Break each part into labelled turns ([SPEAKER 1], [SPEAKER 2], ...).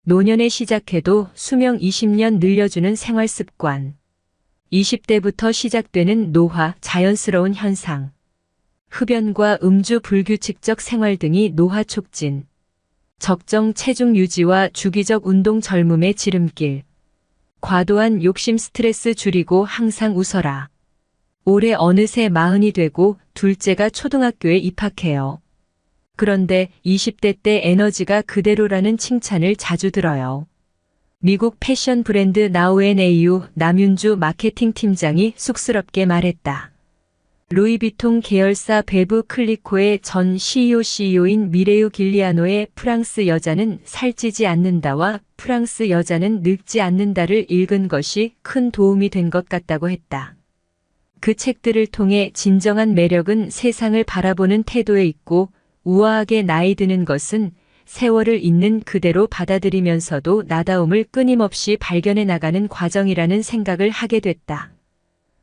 [SPEAKER 1] 노년에 시작해도 수명 20년 늘려주는 생활습관. 20대부터 시작되는 노화, 자연스러운 현상. 흡연과 음주 불규칙적 생활 등이 노화 촉진. 적정 체중 유지와 주기적 운동 젊음의 지름길. 과도한 욕심 스트레스 줄이고 항상 웃어라. 올해 어느새 40이 되고 둘째가 초등학교에 입학해요. 그런데 20대 때 에너지가 그대로라는 칭찬을 자주 들어요. 미국 패션 브랜드 나우앤에이유 남윤주 마케팅 팀장이 쑥스럽게 말했다. 루이비통 계열사 베브 클리코의 전 CEO인 미레유 길리아노의 프랑스 여자는 살찌지 않는다와 프랑스 여자는 늙지 않는다를 읽은 것이 큰 도움이 된 것 같다고 했다. 그 책들을 통해 진정한 매력은 세상을 바라보는 태도에 있고 우아하게 나이 드는 것은 세월을 있는 그대로 받아들이면서도 나다움을 끊임없이 발견해 나가는 과정이라는 생각을 하게 됐다.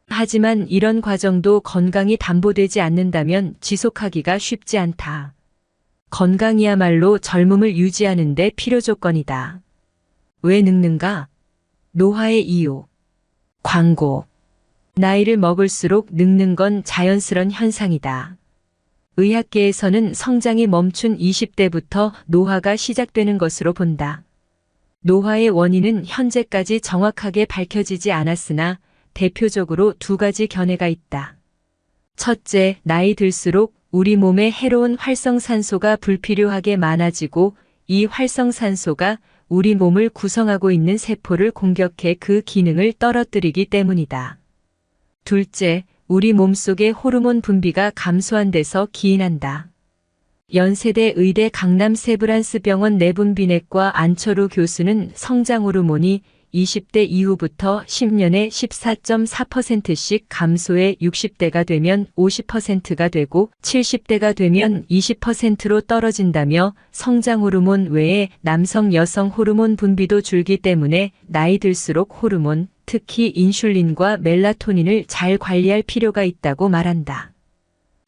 [SPEAKER 1] 하지만 이런 과정도 건강이 담보되지 않는다면 지속하기가 쉽지 않다. 건강이야말로 젊음을 유지하는 데 필요 조건이다. 왜 늙는가? 노화의 이유. 광고. 나이를 먹을수록 늙는 건 자연스러운 현상이다. 의학계에서는 성장이 멈춘 20대부터 노화가 시작되는 것으로 본다. 노화의 원인은 현재까지 정확하게 밝혀지지 않았으나 대표적으로 두 가지 견해가 있다. 첫째, 나이 들수록 우리 몸에 해로운 활성산소가 불필요하게 많아지고 이 활성산소가 우리 몸을 구성하고 있는 세포를 공격해 그 기능을 떨어뜨리기 때문이다. 둘째, 우리 몸속의 호르몬 분비가 감소한 데서 기인한다. 연세대 의대 강남 세브란스병원 내분비내과 안철우 교수는 성장 호르몬이 20대 이후부터 10년에 14.4%씩 감소해 60대가 되면 50%가 되고 70대가 되면 20%로 떨어진다며 성장 호르몬 외에 남성 여성 호르몬 분비도 줄기 때문에 나이 들수록 호르몬, 특히 인슐린과 멜라토닌을 잘 관리할 필요가 있다고 말한다.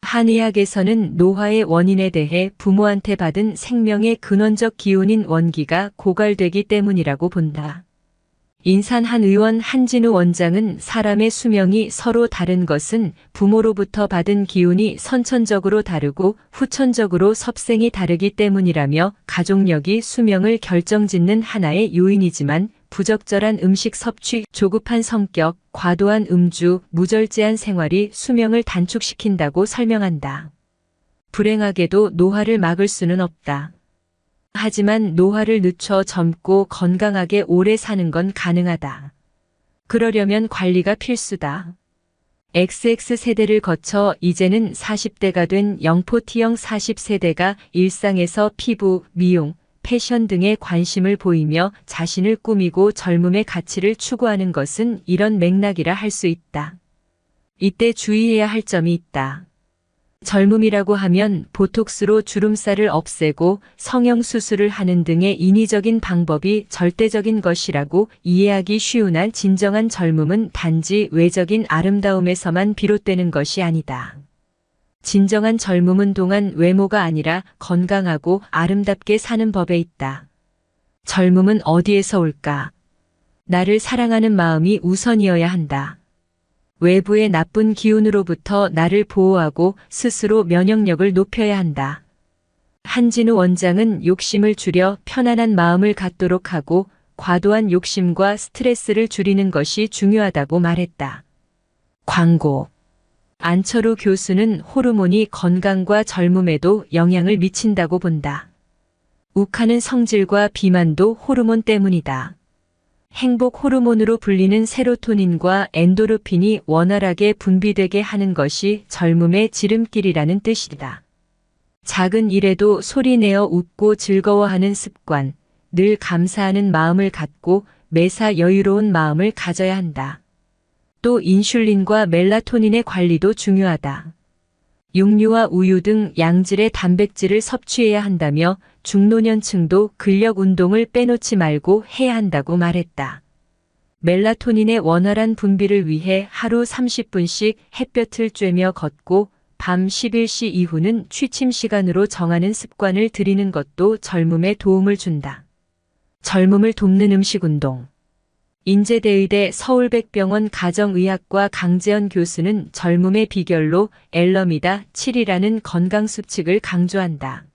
[SPEAKER 1] 한의학에서는 노화의 원인에 대해 부모한테 받은 생명의 근원적 기운인 원기가 고갈되기 때문이라고 본다. 인산 한 의원 한진우 원장은 사람의 수명이 서로 다른 것은 부모로부터 받은 기운이 선천적으로 다르고 후천적으로 섭생이 다르기 때문이라며 가족력이 수명을 결정짓는 하나의 요인이지만 부적절한 음식 섭취, 조급한 성격, 과도한 음주, 무절제한 생활이 수명을 단축시킨다고 설명한다. 불행하게도 노화를 막을 수는 없다. 하지만 노화를 늦춰 젊고 건강하게 오래 사는 건 가능하다. 그러려면 관리가 필수다. XX세대를 거쳐 이제는 40대가 된 영포T형 40세대가 일상에서 피부, 미용, 패션 등에 관심을 보이며 자신을 꾸미고 젊음의 가치를 추구하는 것은 이런 맥락이라 할 수 있다. 이때 주의해야 할 점이 있다. 젊음이라고 하면 보톡스로 주름살을 없애고 성형수술을 하는 등의 인위적인 방법이 절대적인 것이라고 이해하기 쉬운 한 진정한 젊음은 단지 외적인 아름다움에서만 비롯되는 것이 아니다. 진정한 젊음은 동안 외모가 아니라 건강하고 아름답게 사는 법에 있다. 젊음은 어디에서 올까? 나를 사랑하는 마음이 우선이어야 한다. 외부의 나쁜 기운으로부터 나를 보호하고 스스로 면역력을 높여야 한다. 한진우 원장은 욕심을 줄여 편안한 마음을 갖도록 하고 과도한 욕심과 스트레스를 줄이는 것이 중요하다고 말했다. 광고. 안철우 교수는 호르몬이 건강과 젊음에도 영향을 미친다고 본다. 욱하는 성질과 비만도 호르몬 때문이다. 행복 호르몬으로 불리는 세로토닌과 엔도르핀이 원활하게 분비되게 하는 것이 젊음의 지름길이라는 뜻이다. 작은 일에도 소리내어 웃고 즐거워하는 습관, 늘 감사하는 마음을 갖고 매사 여유로운 마음을 가져야 한다. 또 인슐린과 멜라토닌의 관리도 중요하다. 육류와 우유 등 양질의 단백질을 섭취해야 한다며 중노년층도 근력 운동을 빼놓지 말고 해야 한다고 말했다. 멜라토닌의 원활한 분비를 위해 하루 30분씩 햇볕을 쬐며 걷고 밤 11시 이후는 취침 시간으로 정하는 습관을 들이는 것도 젊음에 도움을 준다. 젊음을 돕는 음식운동. 인제대의대 서울백병원 가정의학과 강재현 교수는 젊음의 비결로 엘럼이다 7이라는 건강수칙을 강조한다.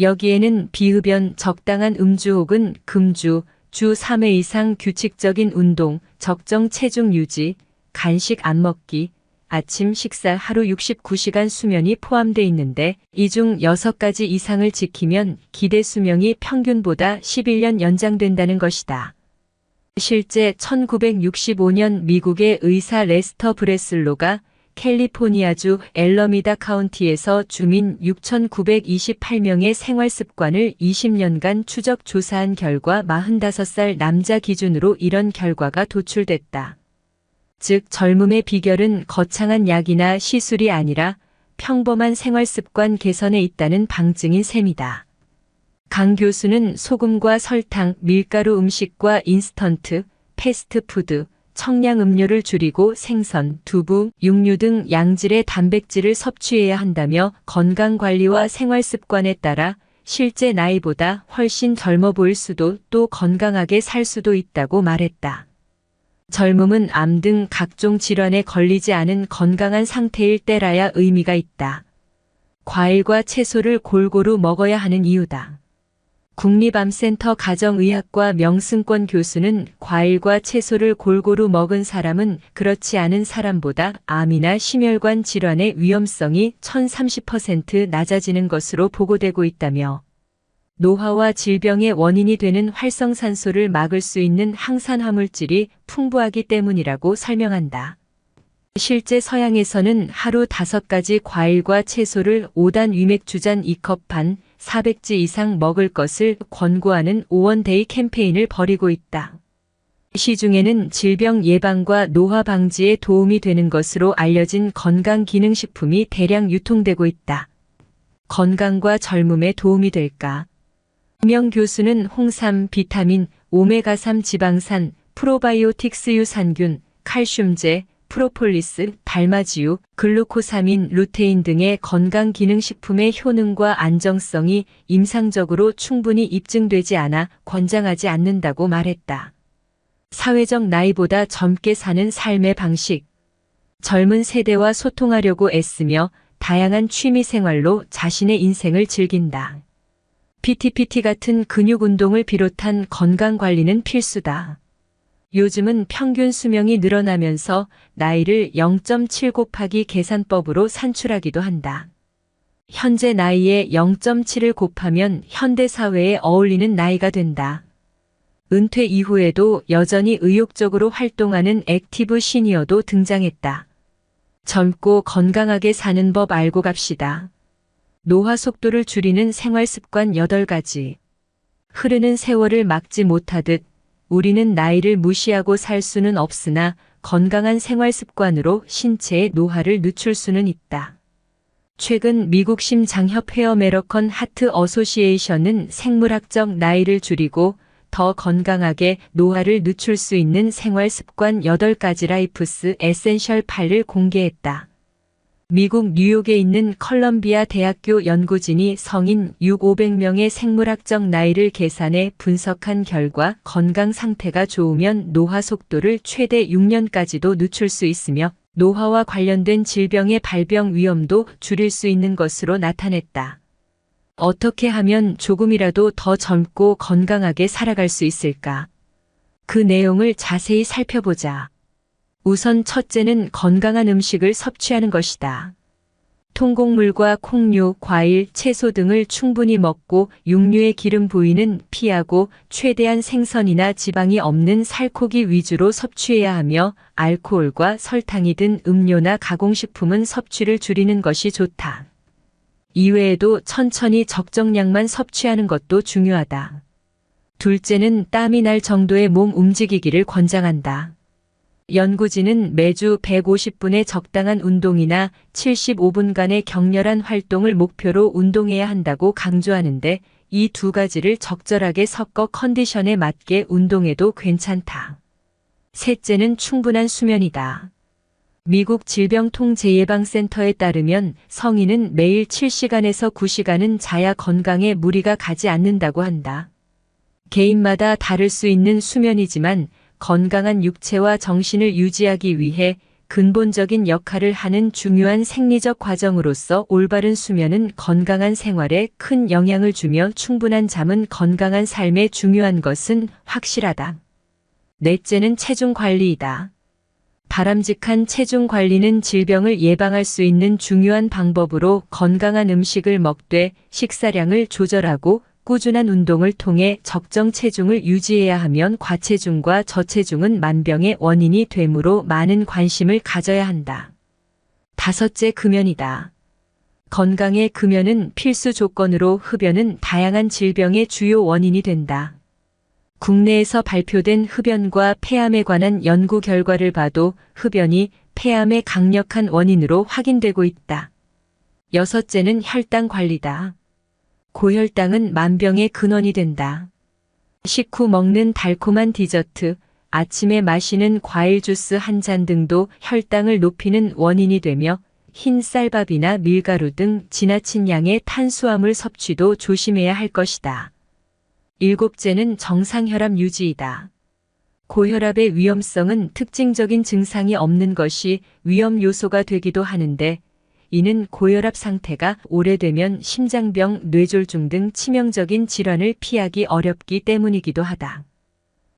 [SPEAKER 1] 여기에는 비흡연, 적당한 음주 혹은 금주, 주 3회 이상 규칙적인 운동, 적정 체중 유지, 간식 안 먹기, 아침 식사 하루 69시간 수면이 포함돼 있는데 이 중 6가지 이상을 지키면 기대 수명이 평균보다 11년 연장된다는 것이다. 실제 1965년 미국의 의사 레스터 브레슬로가 캘리포니아주 엘러미다 카운티에서 주민 6,928명의 생활 습관을 20년간 추적 조사한 결과 45살 남자 기준으로 이런 결과가 도출됐다. 즉 젊음의 비결은 거창한 약이나 시술이 아니라 평범한 생활 습관 개선에 있다는 방증인 셈이다. 강 교수는 소금과 설탕, 밀가루 음식과 인스턴트, 패스트푸드, 청량 음료를 줄이고 생선, 두부, 육류 등 양질의 단백질을 섭취해야 한다며 건강관리와 생활습관에 따라 실제 나이보다 훨씬 젊어 보일 수도 또 건강하게 살 수도 있다고 말했다. 젊음은 암 등 각종 질환에 걸리지 않은 건강한 상태일 때라야 의미가 있다. 과일과 채소를 골고루 먹어야 하는 이유다. 국립암센터 가정의학과 명승권 교수는 과일과 채소를 골고루 먹은 사람은 그렇지 않은 사람보다 암이나 심혈관 질환의 위험성이 1030% 낮아지는 것으로 보고되고 있다며 노화와 질병의 원인이 되는 활성산소를 막을 수 있는 항산화물질이 풍부하기 때문이라고 설명한다. 실제 서양에서는 하루 5가지 과일과 채소를 5단 위맥주잔 2컵 반, 400지 이상 먹을 것을 권고하는 오원데이 캠페인을 벌이고 있다. 시중에는 질병 예방과 노화 방지에 도움이 되는 것으로 알려진 건강기능식품이 대량 유통되고 있다. 건강과 젊음에 도움이 될까? 명 교수는 홍삼, 비타민, 오메가3 지방산, 프로바이오틱스 유산균, 칼슘제, 프로폴리스, 달마지유, 글루코사민, 루테인 등의 건강기능식품의 효능과 안정성이 임상적으로 충분히 입증되지 않아 권장하지 않는다고 말했다. 사회적 나이보다 젊게 사는 삶의 방식. 젊은 세대와 소통하려고 애쓰며 다양한 취미생활로 자신의 인생을 즐긴다. PT 같은 근육운동을 비롯한 건강관리는 필수다. 요즘은 평균 수명이 늘어나면서 나이를 0.7 곱하기 계산법으로 산출하기도 한다. 현재 나이에 0.7을 곱하면 현대사회에 어울리는 나이가 된다. 은퇴 이후에도 여전히 의욕적으로 활동하는 액티브 시니어도 등장했다. 젊고 건강하게 사는 법 알고 갑시다. 노화 속도를 줄이는 생활습관 8가지. 흐르는 세월을 막지 못하듯 우리는 나이를 무시하고 살 수는 없으나 건강한 생활습관으로 신체의 노화를 늦출 수는 있다. 최근 미국 심장협회 어메리컨 하트 어소시에이션은 생물학적 나이를 줄이고 더 건강하게 노화를 늦출 수 있는 생활습관 8가지 라이프스 에센셜 8을 공개했다. 미국 뉴욕에 있는 컬럼비아 대학교 연구진이 성인 6,500명의 생물학적 나이를 계산해 분석한 결과 건강 상태가 좋으면 노화 속도를 최대 6년까지도 늦출 수 있으며 노화와 관련된 질병의 발병 위험도 줄일 수 있는 것으로 나타냈다. 어떻게 하면 조금이라도 더 젊고 건강하게 살아갈 수 있을까? 그 내용을 자세히 살펴보자. 우선 첫째는 건강한 음식을 섭취하는 것이다. 통곡물과 콩류, 과일, 채소 등을 충분히 먹고 육류의 기름 부위는 피하고 최대한 생선이나 지방이 없는 살코기 위주로 섭취해야 하며 알코올과 설탕이 든 음료나 가공식품은 섭취를 줄이는 것이 좋다. 이외에도 천천히 적정량만 섭취하는 것도 중요하다. 둘째는 땀이 날 정도의 몸 움직이기를 권장한다. 연구진은 매주 150분의 적당한 운동이나 75분간의 격렬한 활동을 목표로 운동해야 한다고 강조하는데 이 2가지를 적절하게 섞어 컨디션에 맞게 운동해도 괜찮다. 셋째는 충분한 수면이다. 미국 질병통제예방센터에 따르면 성인은 매일 7시간에서 9시간은 자야 건강에 무리가 가지 않는다고 한다. 개인마다 다를 수 있는 수면이지만 건강한 육체와 정신을 유지하기 위해 근본적인 역할을 하는 중요한 생리적 과정으로서 올바른 수면은 건강한 생활에 큰 영향을 주며 충분한 잠은 건강한 삶에 중요한 것은 확실하다. 넷째는 체중 관리이다. 바람직한 체중 관리는 질병을 예방할 수 있는 중요한 방법으로 건강한 음식을 먹되 식사량을 조절하고 꾸준한 운동을 통해 적정 체중을 유지해야 하면 과체중과 저체중은 만병의 원인이 되므로 많은 관심을 가져야 한다. 다섯째, 금연이다. 건강의 금연은 필수 조건으로 흡연은 다양한 질병의 주요 원인이 된다. 국내에서 발표된 흡연과 폐암에 관한 연구 결과를 봐도 흡연이 폐암의 강력한 원인으로 확인되고 있다. 여섯째는 혈당 관리다. 고혈당은 만병의 근원이 된다. 식후 먹는 달콤한 디저트, 아침에 마시는 과일 주스 한 잔 등도 혈당을 높이는 원인이 되며 흰 쌀밥이나 밀가루 등 지나친 양의 탄수화물 섭취도 조심해야 할 것이다. 일곱째는 정상혈압 유지이다. 고혈압의 위험성은 특징적인 증상이 없는 것이 위험 요소가 되기도 하는데 이는 고혈압 상태가 오래되면 심장병, 뇌졸중 등 치명적인 질환을 피하기 어렵기 때문이기도 하다.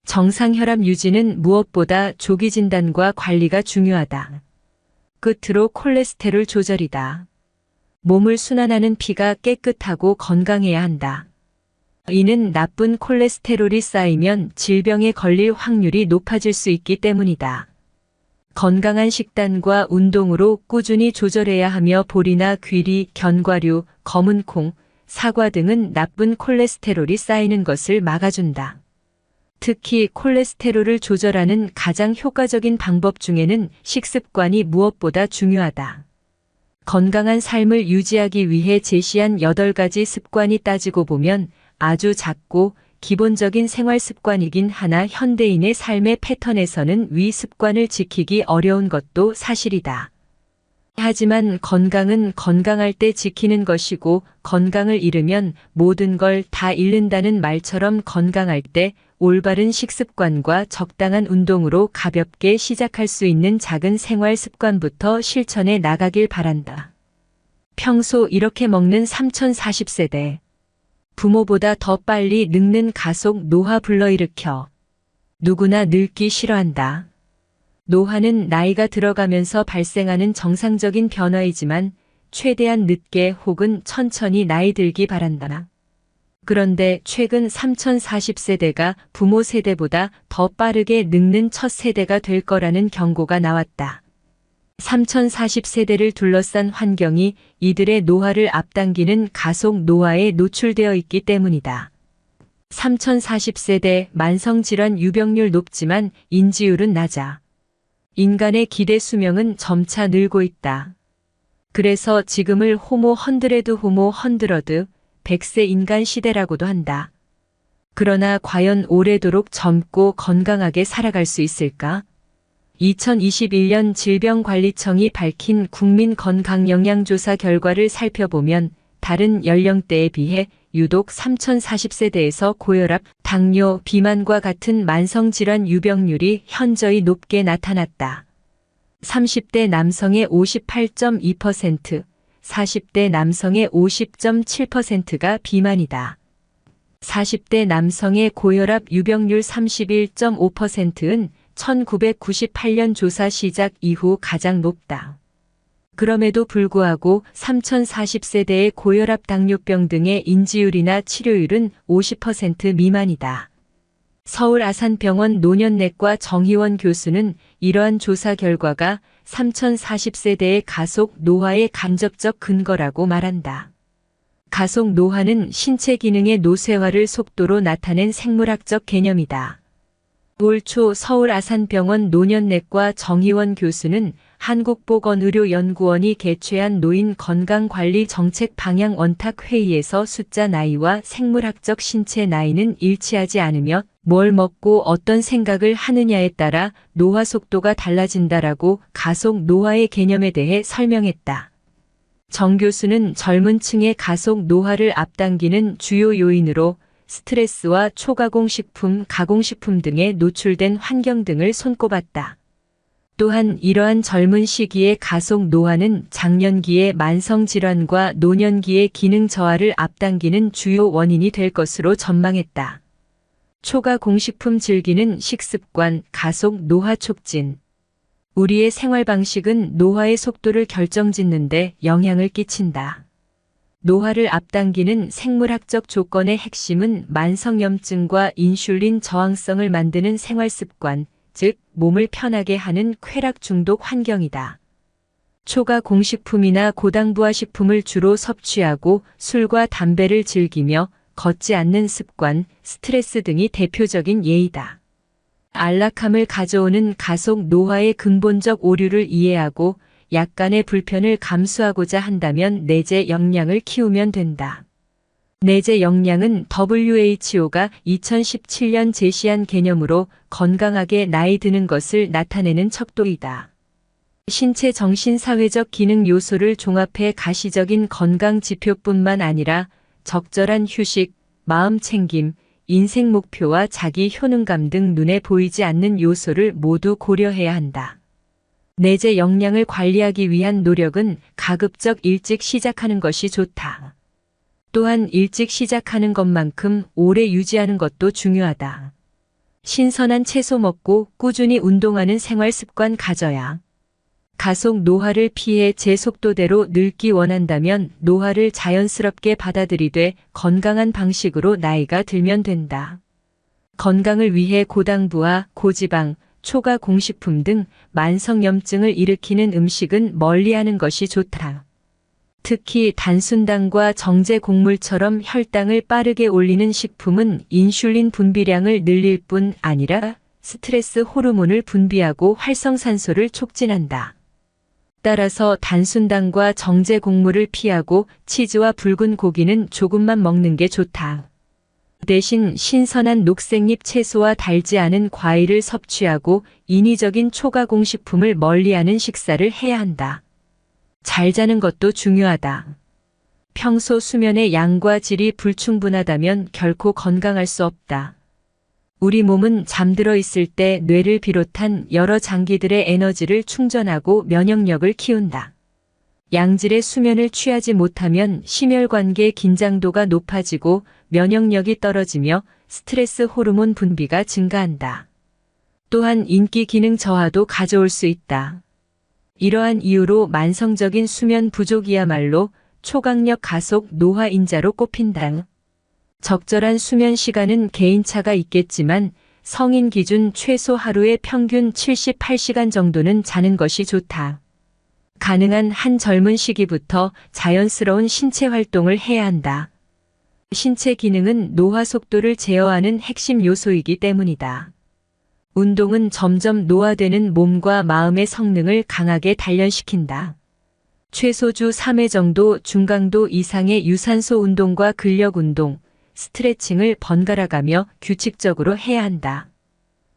[SPEAKER 1] 정상혈압 유지는 무엇보다 조기 진단과 관리가 중요하다. 끝으로 콜레스테롤 조절이다. 몸을 순환하는 피가 깨끗하고 건강해야 한다. 이는 나쁜 콜레스테롤이 쌓이면 질병에 걸릴 확률이 높아질 수 있기 때문이다. 건강한 식단과 운동으로 꾸준히 조절해야 하며 보리나 귀리, 견과류, 검은 콩, 사과 등은 나쁜 콜레스테롤이 쌓이는 것을 막아준다. 특히 콜레스테롤을 조절하는 가장 효과적인 방법 중에는 식습관이 무엇보다 중요하다. 건강한 삶을 유지하기 위해 제시한 8가지 습관이 따지고 보면 아주 작고 기본적인 생활 습관이긴 하나 현대인의 삶의 패턴에서는 위 습관을 지키기 어려운 것도 사실이다. 하지만 건강은 건강할 때 지키는 것이고 건강을 잃으면 모든 걸 다 잃는다는 말처럼 건강할 때 올바른 식습관과 적당한 운동으로 가볍게 시작할 수 있는 작은 생활 습관부터 실천해 나가길 바란다. 평소 이렇게 먹는 3040세대. 부모보다 더 빨리 늙는 가속 노화 불러일으켜. 누구나 늙기 싫어한다. 노화는 나이가 들어가면서 발생하는 정상적인 변화이지만 최대한 늦게 혹은 천천히 나이 들기 바란다. 그런데 최근 3040세대가 부모 세대보다 더 빠르게 늙는 첫 세대가 될 거라는 경고가 나왔다. 3040세대를 둘러싼 환경이 이들의 노화를 앞당기는 가속 노화에 노출되어 있기 때문이다. 3040세대 만성질환 유병률 높지만 인지율은 낮아. 인간의 기대 수명은 점차 늘고 있다. 그래서 지금을 호모 헌드레드 호모 헌드러드 100세 인간 시대라고도 한다. 그러나 과연 오래도록 젊고 건강하게 살아갈 수 있을까? 2021년 질병관리청이 밝힌 국민건강영양조사 결과를 살펴보면 다른 연령대에 비해 유독 3040세대에서 고혈압, 당뇨, 비만과 같은 만성질환 유병률이 현저히 높게 나타났다. 30대 남성의 58.2%, 40대 남성의 50.7%가 비만이다. 40대 남성의 고혈압 유병률 31.5%는 1998년 조사 시작 이후 가장 높다. 그럼에도 불구하고 3040세대의 고혈압, 당뇨병 등의 인지율이나 치료율은 50% 미만이다. 서울 아산병원 노년내과 정희원 교수는 이러한 조사 결과가 3040세대의 가속 노화의 간접적 근거라고 말한다. 가속 노화는 신체 기능의 노쇠화를 속도로 나타낸 생물학적 개념이다. 올 초 서울 아산병원 노년내과 정희원 교수는 한국보건의료연구원이 개최한 노인 건강관리 정책 방향 원탁 회의에서 숫자 나이와 생물학적 신체 나이는 일치하지 않으며 뭘 먹고 어떤 생각을 하느냐에 따라 노화 속도가 달라진다라고 가속 노화의 개념에 대해 설명했다. 정 교수는 젊은 층의 가속 노화를 앞당기는 주요 요인으로 스트레스와 초가공식품, 가공식품 등에 노출된 환경 등을 손꼽았다. 또한 이러한 젊은 시기의 가속 노화는 장년기의 만성질환과 노년기의 기능 저하를 앞당기는 주요 원인이 될 것으로 전망했다. 초가공식품 즐기는 식습관, 가속 노화 촉진. 우리의 생활 방식은 노화의 속도를 결정짓는데 영향을 끼친다. 노화를 앞당기는 생물학적 조건의 핵심은 만성염증과 인슐린 저항성을 만드는 생활습관, 즉 몸을 편하게 하는 쾌락 중독 환경이다. 초가공식품이나 고당부화식품을 주로 섭취하고 술과 담배를 즐기며 걷지 않는 습관, 스트레스 등이 대표적인 예이다. 안락함을 가져오는 가속 노화의 근본적 오류를 이해하고 약간의 불편을 감수하고자 한다면 내재 역량을 키우면 된다. 내재 역량은 WHO가 2017년 제시한 개념으로 건강하게 나이 드는 것을 나타내는 척도이다. 신체 정신 사회적 기능 요소를 종합해 가시적인 건강 지표뿐만 아니라 적절한 휴식, 마음 챙김, 인생 목표와 자기 효능감 등 눈에 보이지 않는 요소를 모두 고려해야 한다. 내재 역량을 관리하기 위한 노력은 가급적 일찍 시작하는 것이 좋다. 또한 일찍 시작하는 것만큼 오래 유지하는 것도 중요하다. 신선한 채소 먹고 꾸준히 운동하는 생활 습관 가져야. 가속 노화를 피해 제 속도대로 늙기 원한다면 노화를 자연스럽게 받아들이되 건강한 방식으로 나이가 들면 된다. 건강을 위해 고당부화, 고지방, 초가공식품 등 만성염증을 일으키는 음식은 멀리하는 것이 좋다. 특히 단순당과 정제 곡물처럼 혈당을 빠르게 올리는 식품은 인슐린 분비량을 늘릴 뿐 아니라 스트레스 호르몬을 분비하고 활성산소를 촉진한다. 따라서 단순당과 정제 곡물을 피하고 치즈와 붉은 고기는 조금만 먹는 게 좋다. 대신 신선한 녹색잎 채소와 달지 않은 과일을 섭취하고 인위적인 초가공식품을 멀리하는 식사를 해야 한다. 잘 자는 것도 중요하다. 평소 수면의 양과 질이 불충분하다면 결코 건강할 수 없다. 우리 몸은 잠들어 있을 때 뇌를 비롯한 여러 장기들의 에너지를 충전하고 면역력을 키운다. 양질의 수면을 취하지 못하면 심혈관계 긴장도가 높아지고 면역력이 떨어지며 스트레스 호르몬 분비가 증가한다. 또한 인기 기능 저하도 가져올 수 있다. 이러한 이유로 만성적인 수면 부족이야말로 초강력 가속 노화 인자로 꼽힌다. 적절한 수면 시간은 개인차가 있겠지만 성인 기준 최소 하루에 평균 78시간 정도는 자는 것이 좋다. 가능한 한 젊은 시기부터 자연스러운 신체 활동을 해야 한다. 신체 기능은 노화 속도를 제어하는 핵심 요소이기 때문이다. 운동은 점점 노화되는 몸과 마음의 성능을 강하게 단련시킨다. 최소 주 3회 정도 중강도 이상의 유산소 운동과 근력 운동, 스트레칭을 번갈아 가며 규칙적으로 해야 한다.